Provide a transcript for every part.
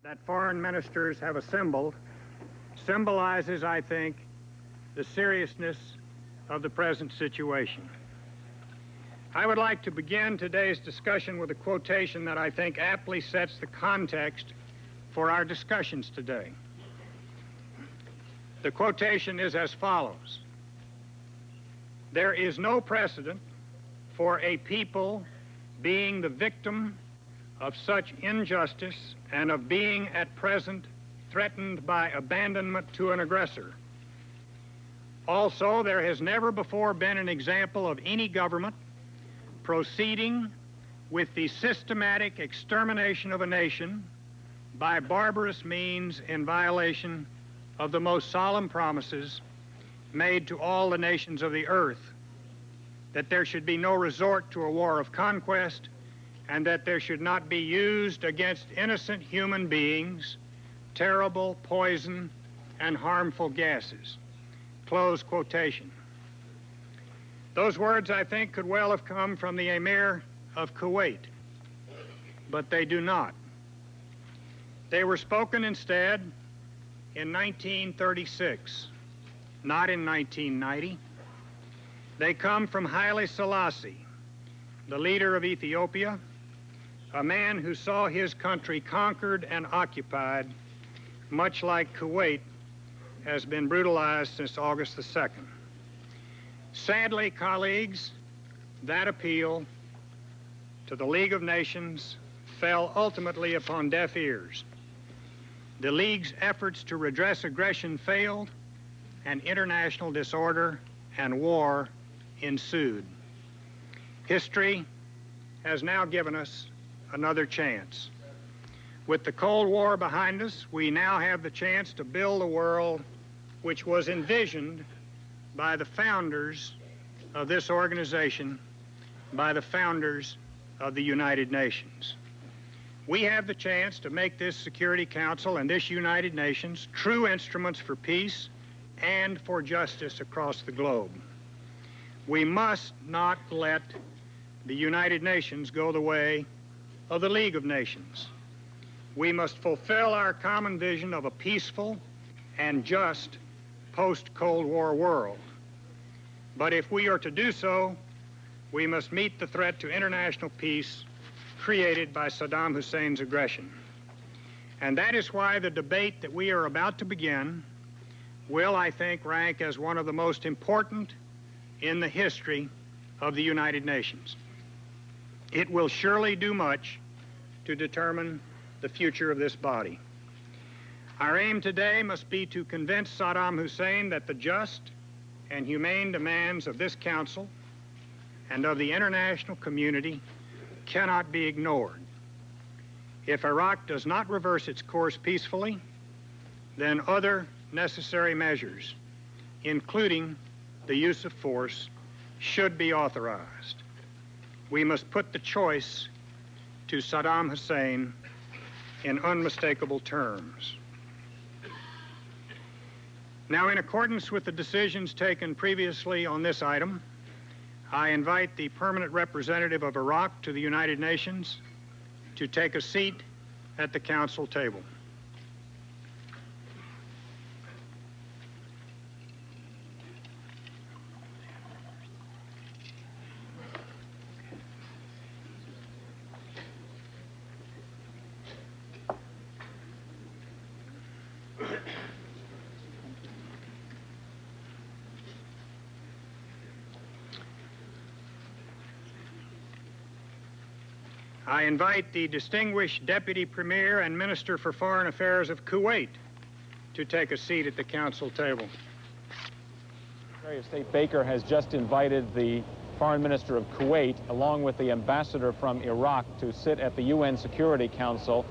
that foreign ministers have assembled symbolizes, I think, the seriousness of the present situation. I would like to begin today's discussion with a quotation that I think aptly sets the context for our discussions today. The quotation is as follows: "There is no precedent for a people being the victim of such injustice and of being at present threatened by abandonment to an aggressor. Also, there has never before been an example of any government proceeding with the systematic extermination of a nation by barbarous means in violation of the most solemn promises made to all the nations of the earth, that there should be no resort to a war of conquest, and that there should not be used against innocent human beings terrible poison and harmful gases." Close quotation. Those words, I think, could well have come from the Emir of Kuwait, but they do not. They were spoken instead in 1936, not in 1990. They come from Haile Selassie, the leader of Ethiopia, a man who saw his country conquered and occupied, much like Kuwait has been brutalized since August the 2nd. Sadly, colleagues, that appeal to the League of Nations fell ultimately upon deaf ears. The League's efforts to redress aggression failed, and international disorder and war ensued. History has now given us another chance. With the Cold War behind us, we now have the chance to build a world which was envisioned by the founders of this organization, by the founders of the United Nations. We have the chance to make this Security Council and this United Nations true instruments for peace and for justice across the globe. We must not let the United Nations go the way of the League of Nations. We must fulfill our common vision of a peaceful and just post-Cold War world. But if we are to do so, we must meet the threat to international peace created by Saddam Hussein's aggression. And that is why the debate that we are about to begin will, I think, rank as one of the most important in the history of the United Nations. It will surely do much to determine the future of this body. Our aim today must be to convince Saddam Hussein that the just and humane demands of this council and of the international community cannot be ignored. If Iraq does not reverse its course peacefully, then other necessary measures, including the use of force, should be authorized. We must put the choice to Saddam Hussein in unmistakable terms. Now, in accordance with the decisions taken previously on this item, I invite the permanent representative of Iraq to the United Nations to take a seat at the council table. I invite the distinguished Deputy Premier and Minister for Foreign Affairs of Kuwait to take a seat at the council table. Secretary of State Baker has just invited the Foreign Minister of Kuwait, along with the ambassador from Iraq, to sit at the UN Security Council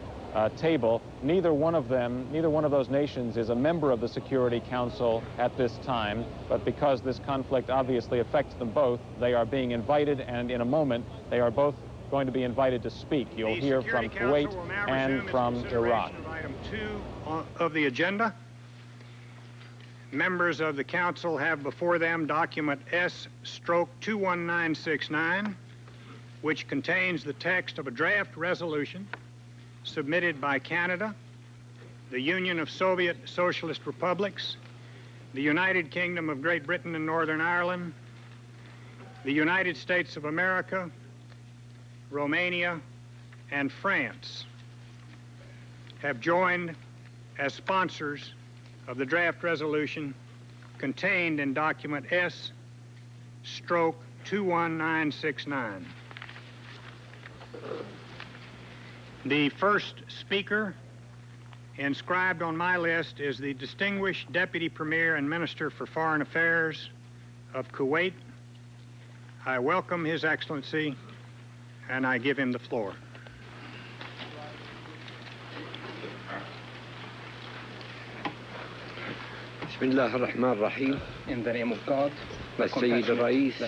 table. Neither one of those nations is a member of the Security Council at this time, but because this conflict obviously affects them both, they are being invited, and in a moment, they are both going to be invited to speak. You'll hear from Kuwait and from Iraq. Item 2 of the agenda. Members of the council have before them document S/21969, which contains the text of a draft resolution submitted by Canada the Union of Soviet Socialist Republics, the United Kingdom of Great Britain and Northern Ireland, the United States of America, Romania, and France have joined as sponsors of the draft resolution contained in document S/21969. The first speaker inscribed on my list is the distinguished Deputy Premier and Minister for Foreign Affairs of Kuwait. I welcome His Excellency, and I give him the floor. بسم الله الرحمن الرحيم. In the name of God, السيد الرئيس،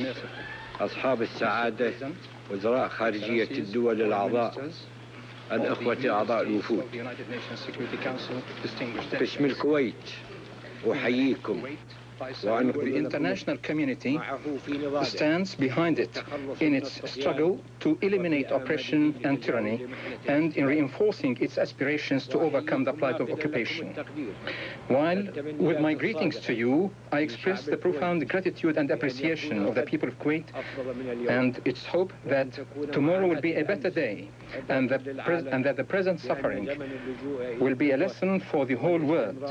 أصحاب السعادة، وزراء خارجية الدول الأعضاء، الأخوة أعضاء الوفود، باسم الكويت أحييكم. The international community stands behind it in its struggle to eliminate oppression and tyranny and in reinforcing its aspirations to overcome the plight of occupation. While with my greetings to you, I express the profound gratitude and appreciation of the people of Kuwait and its hope that tomorrow will be a better day and that the present suffering will be a lesson for the whole world,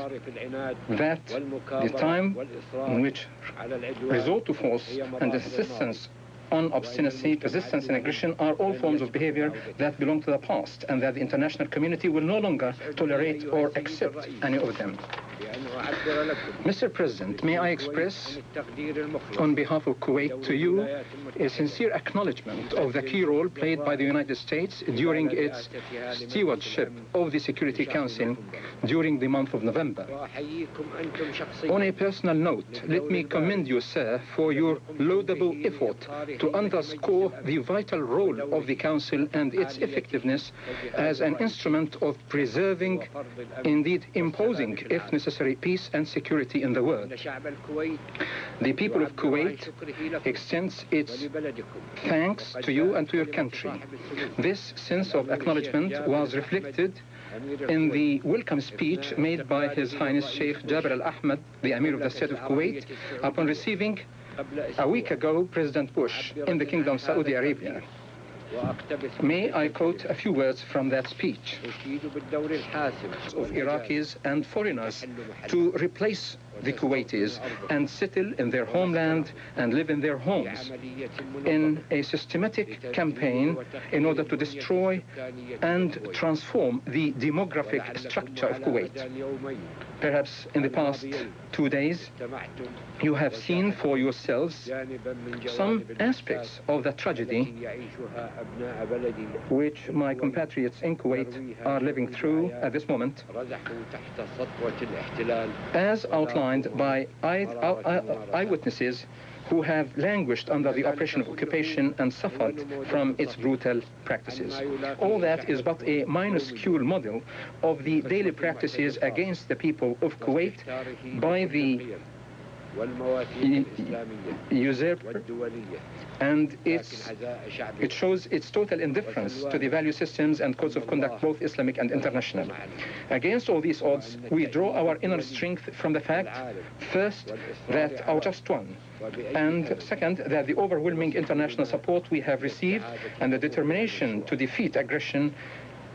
that the time in which resort to force and insistence on obstinacy, persistence and aggression are all forms of behavior that belong to the past, and that the international community will no longer tolerate or accept any of them. Mr. President, may I express, on behalf of Kuwait to you, a sincere acknowledgement of the key role played by the United States during its stewardship of the Security Council during the month of November. On a personal note, let me commend you, sir, for your laudable effort to underscore the vital role of the Council and its effectiveness as an instrument of preserving, indeed imposing, if necessary, peace and security in the world. The people of Kuwait extends its thanks to you and to your country. This sense of acknowledgement was reflected in the welcome speech made by His Highness Sheikh Jabir Al-Ahmad, the Amir of the State of Kuwait, upon receiving a week ago President Bush in the Kingdom of Saudi Arabia. May I quote a few words from that speech? Of Iraqis and foreigners to replace the Kuwaitis and settle in their homeland and live in their homes in a systematic campaign in order to destroy and transform the demographic structure of Kuwait. Perhaps in the past 2 days, you have seen for yourselves some aspects of the tragedy which my compatriots in Kuwait are living through at this moment, as outlined by eyewitnesses who have languished under the oppression of occupation and suffered from its brutal practices. All that is but a minuscule model of the daily practices against the people of Kuwait by the usurper, and it shows its total indifference to the value systems and codes of conduct, both Islamic and international. Against all these odds, we draw our inner strength from the fact, first, that our just won, and second, that the overwhelming international support we have received and the determination to defeat aggression,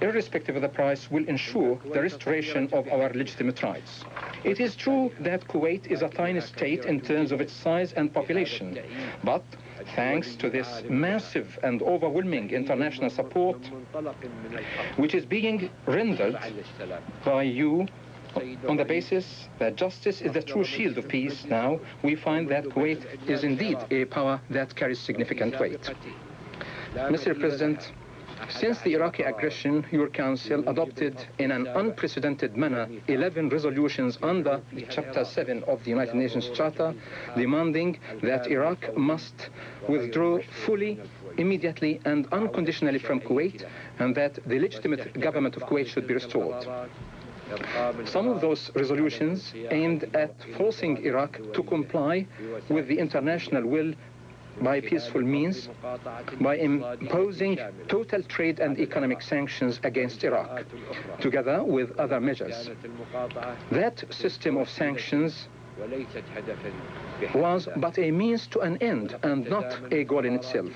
irrespective of the price, will ensure the restoration of our legitimate rights. It is true that Kuwait is a tiny state in terms of its size and population, but thanks to this massive and overwhelming international support, which is being rendered by you on the basis that justice is the true shield of peace, now we find that Kuwait is indeed a power that carries significant weight. Mr. President, since the Iraqi aggression, your Council adopted in an unprecedented manner 11 resolutions under Chapter 7 of the United Nations Charter, demanding that Iraq must withdraw fully, immediately and unconditionally from Kuwait, and that the legitimate government of Kuwait should be restored. Some of those resolutions aimed at forcing Iraq to comply with the international will by peaceful means by imposing total trade and economic sanctions against Iraq, together with other measures. That system of sanctions was but a means to an end and not a goal in itself.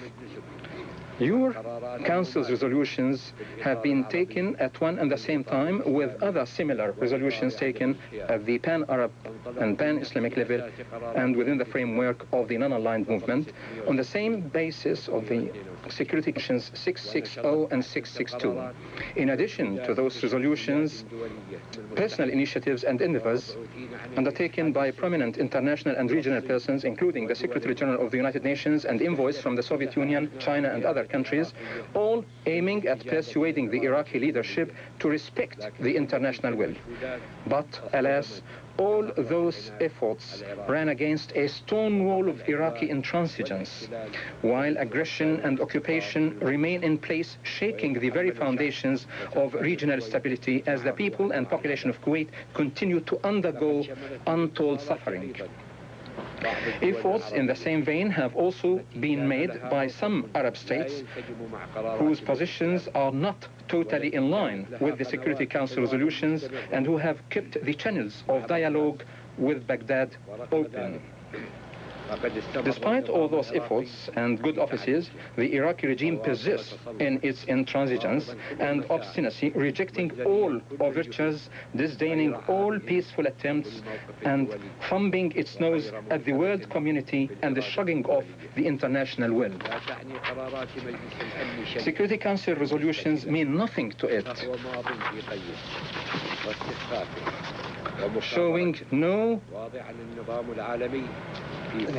Your Council's resolutions have been taken at one and the same time with other similar resolutions taken at the pan-Arab and pan-Islamic level and within the framework of the non-aligned movement on the same basis of the Security Conventions 660 and 662. In addition to those resolutions, personal initiatives and endeavors undertaken by prominent international and regional persons, including the Secretary General of the United Nations and envoys from the Soviet Union, China, and other countries, all aiming at persuading the Iraqi leadership to respect the international will. But, alas, all those efforts ran against a stone wall of Iraqi intransigence, while aggression and occupation remain in place, shaking the very foundations of regional stability as the people and population of Kuwait continue to undergo untold suffering. Efforts in the same vein have also been made by some Arab states whose positions are not totally in line with the Security Council resolutions and who have kept the channels of dialogue with Baghdad open. Despite all those efforts and good offices, the Iraqi regime persists in its intransigence and obstinacy, rejecting all overtures, disdaining all peaceful attempts, and thumbing its nose at the world community and the shrugging off the international will. Security Council resolutions mean nothing to it, showing no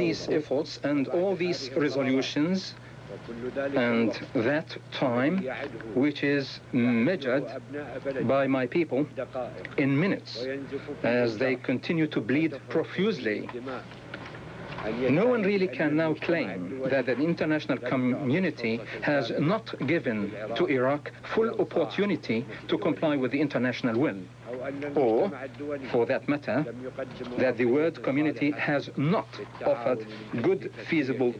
these efforts and all these resolutions and that time, which is measured by my people in minutes as they continue to bleed profusely. No one really can now claim that the international community has not given to Iraq full opportunity to comply with the international will, or, for that matter, that the world community has not offered good feasible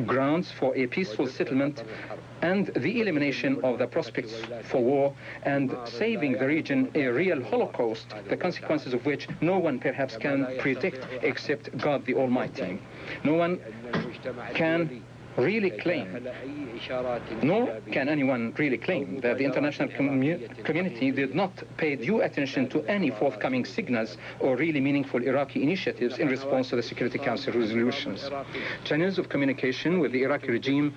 grounds for a peaceful settlement and the elimination of the prospects for war and saving the region a real Holocaust, the consequences of which no one perhaps can predict except God the Almighty. No one can really claim, nor can anyone really claim, that the international community did not pay due attention to any forthcoming signals or really meaningful Iraqi initiatives in response to the Security Council resolutions. Channels of communication with the Iraqi regime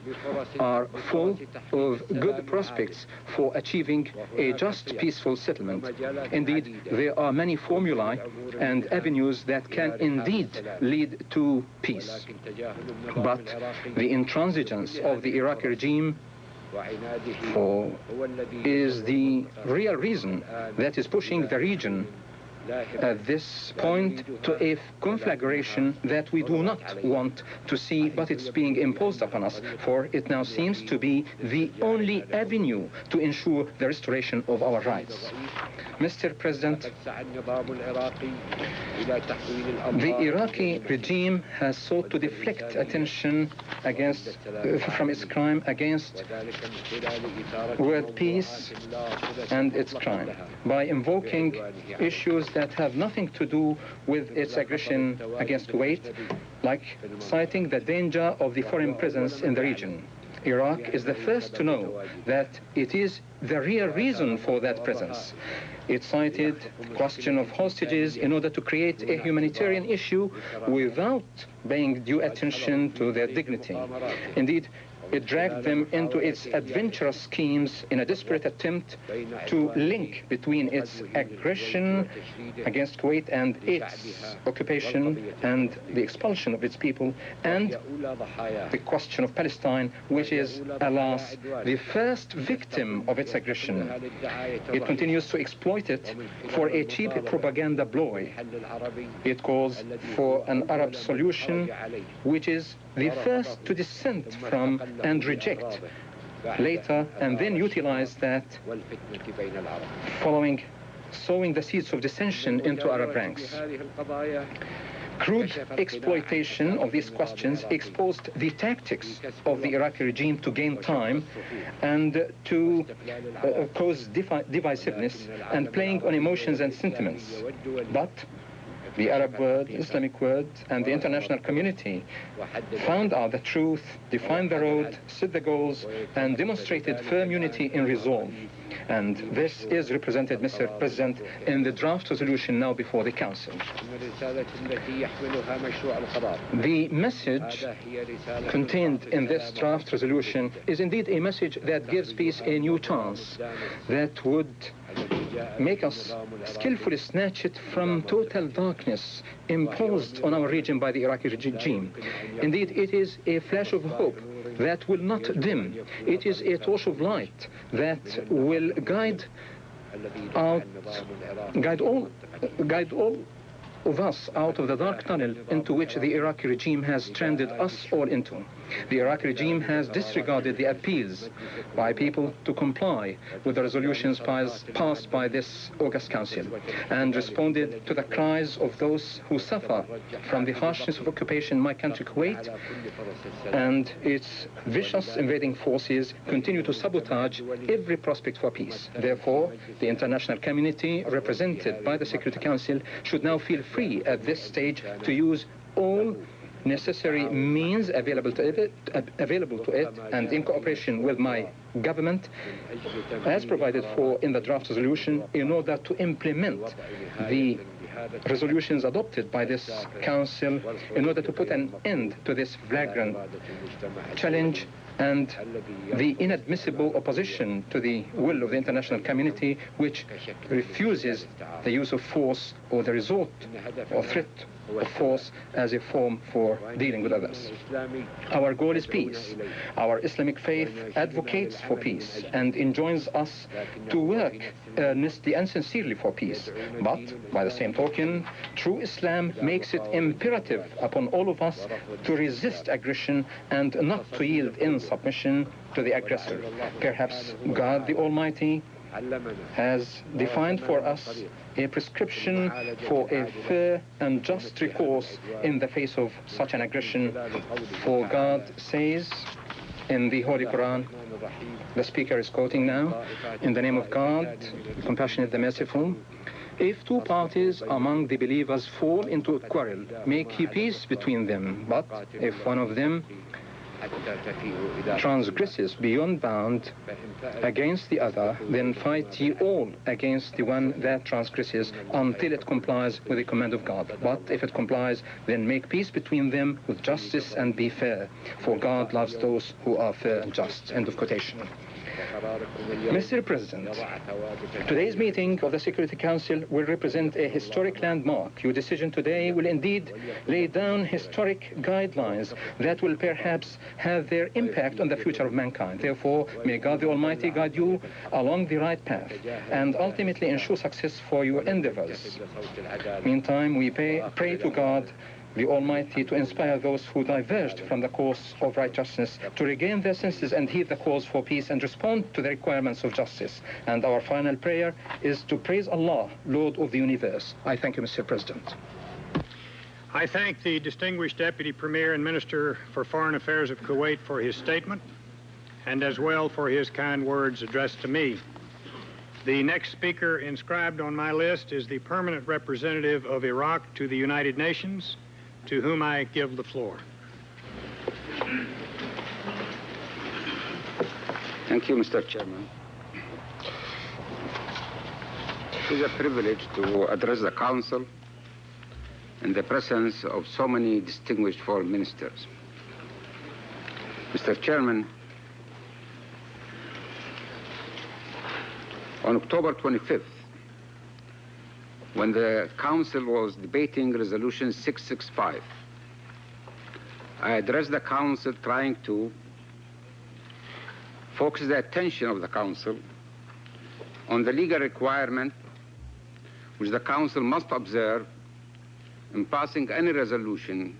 are full of good prospects for achieving a just, peaceful settlement. Indeed, there are many formulae and avenues that can indeed lead to peace. But the intransigence of the Iraqi regime is the real reason that is pushing the region at this point to a conflagration that we do not want to see, but it's being imposed upon us, for it now seems to be the only avenue to ensure the restoration of our rights. Mr. President, the Iraqi regime has sought to deflect attention from its crime against world peace and its crime by invoking issues that have nothing to do with its aggression against Kuwait, like citing the danger of the foreign presence in the region. Iraq is the first to know that it is the real reason for that presence. It cited the question of hostages in order to create a humanitarian issue without paying due attention to their dignity. Indeed, it dragged them into its adventurous schemes in a desperate attempt to link between its aggression against Kuwait and its occupation and the expulsion of its people and the question of Palestine, which is, alas, the first victim of its aggression. It continues to exploit it for a cheap propaganda ploy. It calls for an Arab solution, which is the first to dissent from and reject later, and then utilize that following sowing the seeds of dissension into Arab ranks. Crude exploitation of these questions exposed the tactics of the Iraqi regime to gain time and to cause divisiveness and playing on emotions and sentiments. But the Arab world, Islamic world, and the international community found out the truth, defined the road, set the goals, and demonstrated firm unity in resolve. And this is represented, Mr. President, in the draft resolution now before the Council. The message contained in this draft resolution is indeed a message that gives peace a new chance, that would make us skillfully snatch it from total darkness imposed on our region by the Iraqi regime. Indeed, it is a flash of hope that will not dim. It is a torch of light that will guide all of us out of the dark tunnel into which the Iraqi regime has stranded us all into. The Iraqi regime has disregarded the appeals by people to comply with the resolutions passed by this August Council and responded to the cries of those who suffer from the harshness of occupation in my country, Kuwait, and its vicious invading forces continue to sabotage every prospect for peace. Therefore, the international community, represented by the Security Council, should now feel free at this stage to use all necessary means available to it and in cooperation with my government, as provided for in the draft resolution, in order to implement the resolutions adopted by this Council in order to put an end to this flagrant challenge and the inadmissible opposition to the will of the international community, which refuses the use of force or the resort or threat of force as a form for dealing with others. Our goal is peace. Our Islamic faith advocates for peace and enjoins us to work earnestly and sincerely for peace. But, by the same token, true Islam makes it imperative upon all of us to resist aggression and not to yield in submission to the aggressor. Perhaps God the Almighty has defined for us a prescription for a fair and just recourse in the face of such an aggression. For God says in the Holy Koran, the speaker is quoting now, "In the name of God, the compassionate, the merciful, if two parties among the believers fall into a quarrel, make ye peace between them. But if one of them transgresses beyond bound against the other, then fight ye all against the one that transgresses until it complies with the command of God. But if it complies, then make peace between them with justice and be fair. For God loves those who are fair and just." End of quotation. Mr. President, today's meeting of the Security Council will represent a historic landmark. Your decision today will indeed lay down historic guidelines that will perhaps have their impact on the future of mankind. Therefore, may God the Almighty guide you along the right path and ultimately ensure success for your endeavors. Meantime, we pray to God the Almighty to inspire those who diverged from the course of righteousness to regain their senses and heed the calls for peace and respond to the requirements of justice. And our final prayer is to praise Allah, Lord of the universe. I thank you, Mr. President. I thank the distinguished Deputy Premier and Minister for Foreign Affairs of Kuwait for his statement and as well for his kind words addressed to me. The next speaker inscribed on my list is the permanent representative of Iraq to the United Nations, to whom I give the floor. Thank you, Mr. Chairman. It is a privilege to address the Council in the presence of so many distinguished foreign ministers. Mr. Chairman, on October 25th, when the Council was debating Resolution 665, I addressed the Council trying to focus the attention of the Council on the legal requirement which the Council must observe in passing any resolution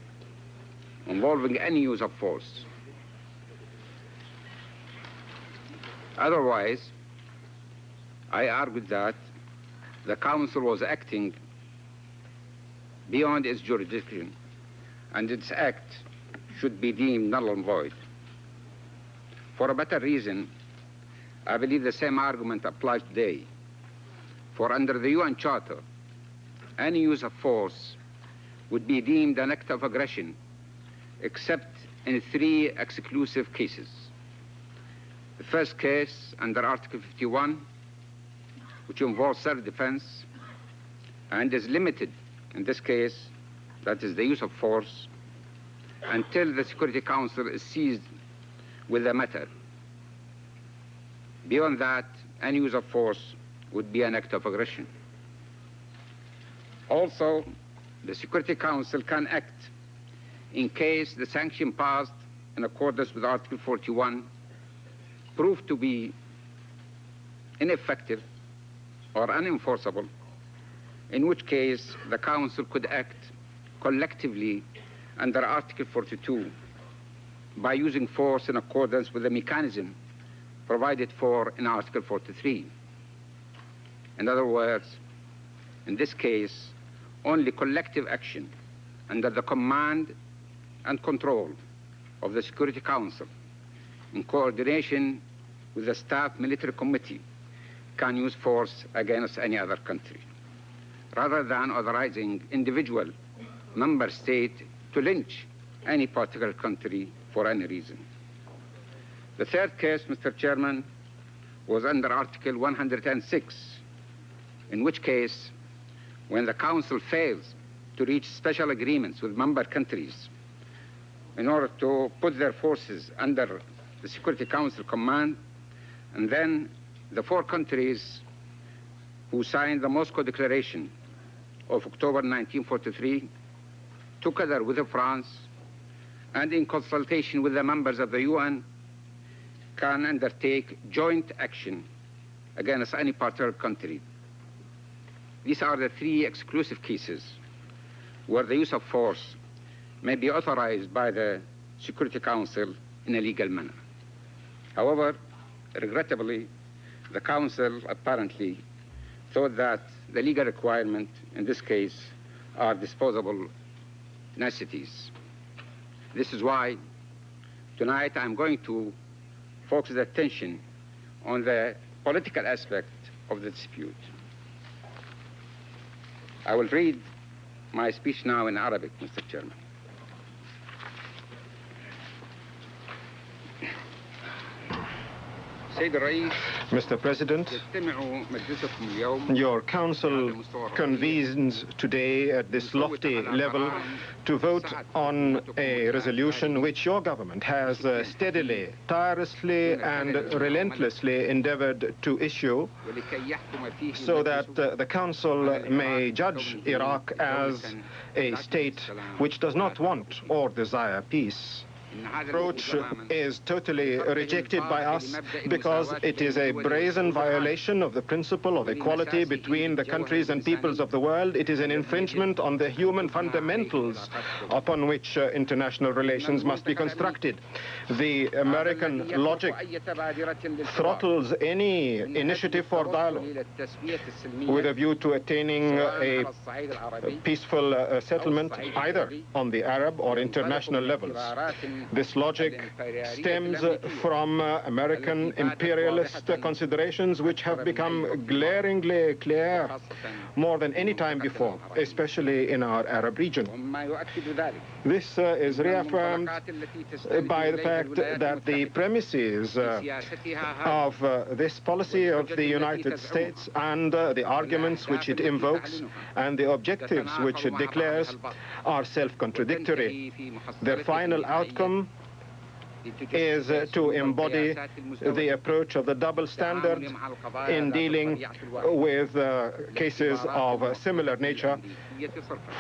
involving any use of force. Otherwise, I argued that the Council was acting beyond its jurisdiction, and its act should be deemed null and void. For a better reason, I believe the same argument applies today. For under the UN Charter, any use of force would be deemed an act of aggression, except in 3 exclusive cases. The first case under Article 51, which involves self-defense, and is limited in this case, that is the use of force, until the Security Council is seized with the matter. Beyond that, any use of force would be an act of aggression. Also, the Security Council can act in case the sanction passed in accordance with Article 41 proved to be ineffective or unenforceable, in which case the Council could act collectively under Article 42 by using force in accordance with the mechanism provided for in Article 43. In other words, in this case, only collective action under the command and control of the Security Council in coordination with the Staff Military Committee can use force against any other country, rather than authorizing individual member state to lynch any particular country for any reason. The third case, Mr. Chairman, was under Article 106, in which case, when the Council fails to reach special agreements with member countries in order to put their forces under the Security Council command, and then the 4 countries who signed the Moscow Declaration of October 1943, together with France, and in consultation with the members of the UN, can undertake joint action against any particular country. These are the 3 exclusive cases where the use of force may be authorized by the Security Council in a legal manner. However, regrettably, the Council apparently thought that the legal requirement in this case are disposable niceties. This is why tonight I'm going to focus attention on the political aspect of the dispute. I will read my speech now in Arabic, Mr. Chairman. Mr. President, your Council convenes today at this lofty level to vote on a resolution which your government has steadily, tirelessly, and relentlessly endeavored to issue so that the Council may judge Iraq as a state which does not want or desire peace. Approach is totally rejected by us because it is a brazen violation of the principle of equality between the countries and peoples of the world. It is an infringement on the human fundamentals upon which international relations must be constructed. The American logic throttles any initiative for dialogue with a view to attaining a peaceful settlement either on the Arab or international levels. This logic stems from American imperialist considerations which have become glaringly clear more than any time before, especially in our Arab region. This is reaffirmed by the fact that the premises of this policy of the United States and the arguments which it invokes and the objectives which it declares are self-contradictory. Their final outcome is to embody the approach of the double standard in dealing with cases of a similar nature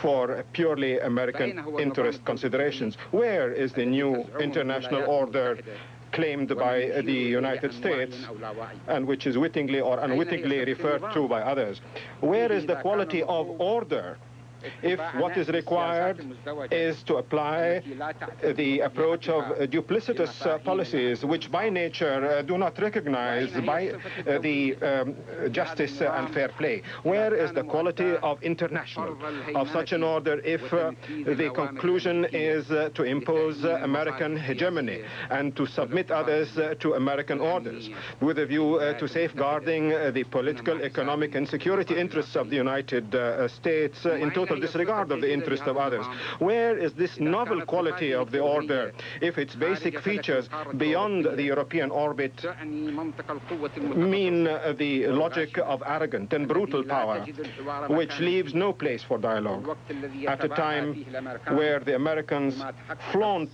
for purely American interest considerations. Where is the new international order claimed by the United States and which is wittingly or unwittingly referred to by others? Where is the quality of order if what is required is to apply the approach of duplicitous policies, which by nature do not recognize by the justice and fair play. Where is the quality of international, of such an order, if the conclusion is to impose American hegemony and to submit others to American orders, with a view to safeguarding the political, economic, and security interests of the United States in total disregard of the interest of others? Where is this novel quality of the order if its basic features beyond the European orbit mean the logic of arrogant and brutal power, which leaves no place for dialogue at a time where the Americans flaunt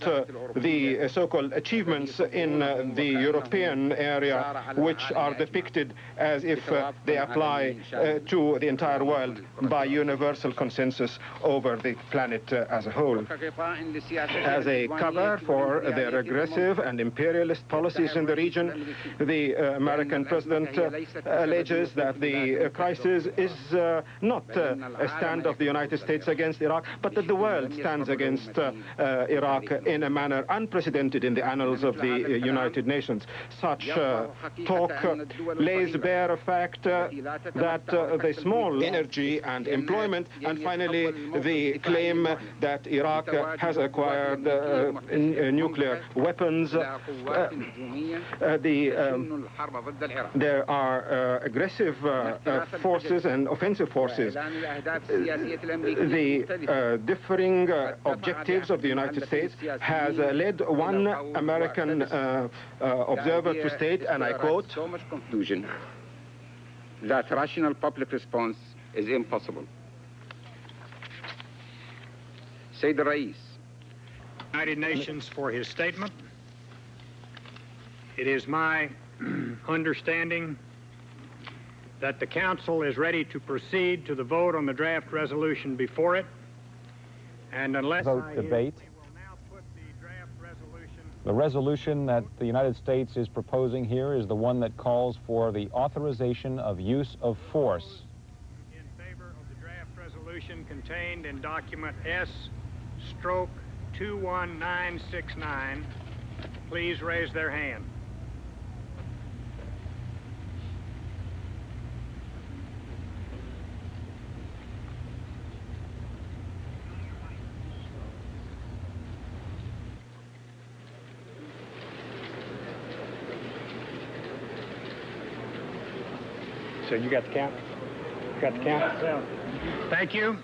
the so-called achievements in the European area, which are depicted as if they apply to the entire world by universal consensus over the planet as a whole. As a cover for their aggressive and imperialist policies in the region, the American president alleges that the crisis is not a stand of the United States against Iraq, but that the world stands against Iraq in a manner unprecedented in the annals of the United Nations. Such talk lays bare a fact that the small energy and employment, and finally the claim that Iraq has acquired nuclear weapons. There are aggressive forces and offensive forces. The differing objectives of the United States has led one American observer to state, and I quote, so much confusion that rational public response is impossible. Sayyid Rais. United Nations for his statement. It is my understanding that the Council is ready to proceed to the vote on the draft resolution before it, and unless vote debate. We will now put the draft resolution. The resolution that the United States is proposing here is the one that calls for the authorization of use of force. In favor of the draft resolution contained in document S/21969, please raise their hand. So you got the count? You got the count? Yeah. Thank you.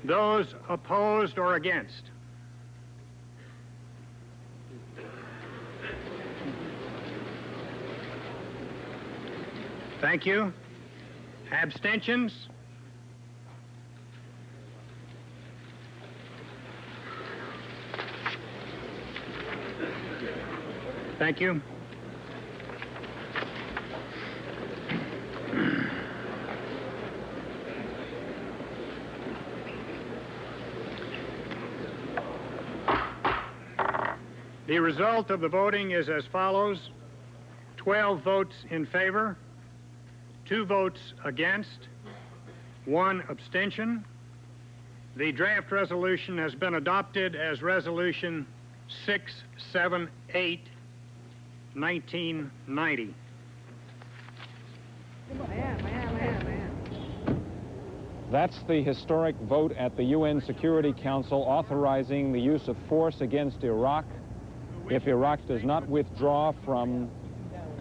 Those opposed or against? Thank you. Abstentions? Thank you. The result of the voting is as follows: 12 votes in favor, 2 votes against, 1 abstention. The draft resolution has been adopted as Resolution 678, 1990. That's the historic vote at the UN Security Council authorizing the use of force against Iraq if Iraq does not withdraw from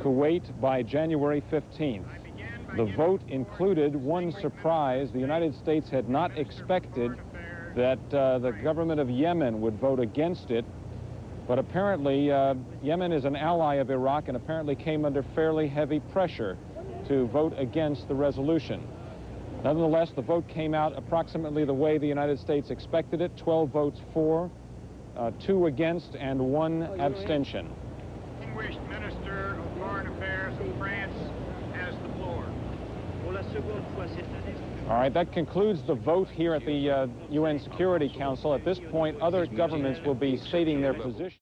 Kuwait by January 15th. The vote included one surprise. The United States had not expected that the government of Yemen would vote against it, but apparently Yemen is an ally of Iraq and apparently came under fairly heavy pressure to vote against the resolution. Nonetheless, the vote came out approximately the way the United States expected it: 12 votes for, 2 against, and 1 abstention. Distinguished Minister of Foreign Affairs of France has the floor. All right, that concludes the vote here at the UN Security Council. At this point, other governments will be stating their position.